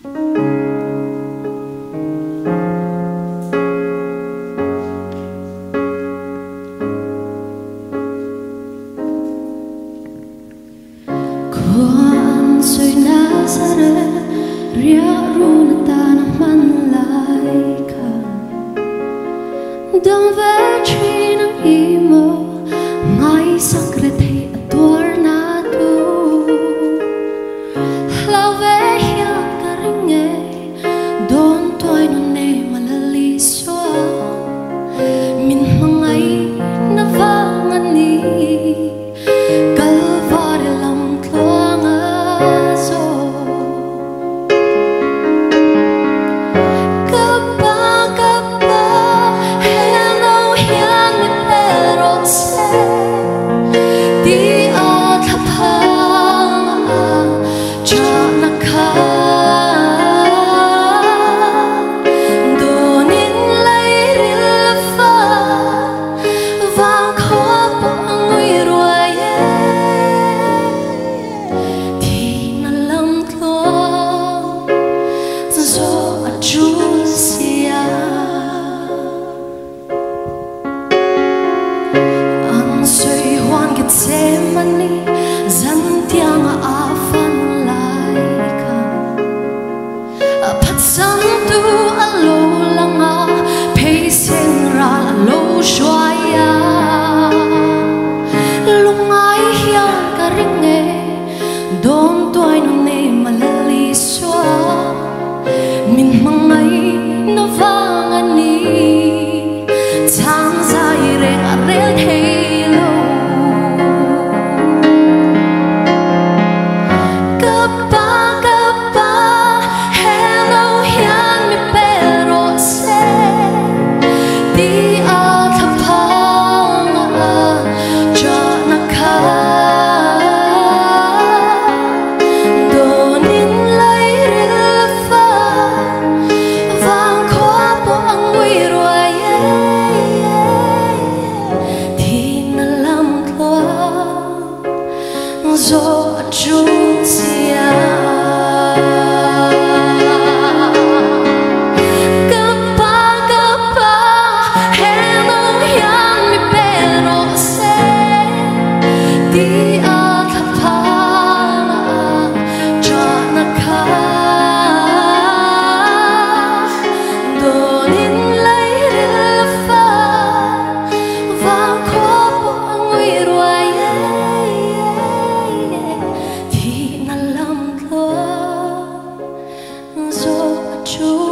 Kuan sui Nazareth ria runa tanah manlaika dong vechin ang imo mai sakrete ador na tu lave hiya karinge don toy no ne malaliswa min mangai na vangani kalvari lam tlanga so kapa kapa hello hian mi pero se di athapanga chanaka donin lairil fa vang kho pangui ruaye di na lam tlo zo ajusia ang sui huan Getsemani zan tiang afan laika apat sang tu alo langa peisen ra lo shwaya lungai hian karinge don toy no ne malali swa min mangai na vangani chang zai re arel helo kapa kapa hello hian mi pero se di athapanga chanaka donin lairil fa vang kho pangui ruaye di na lam tlo zo ajusia kapa kapa hello hian mi pero se di athapanga chanaka donin lairil fa vang kho pangui ruaye di na lam tlo zo ajusia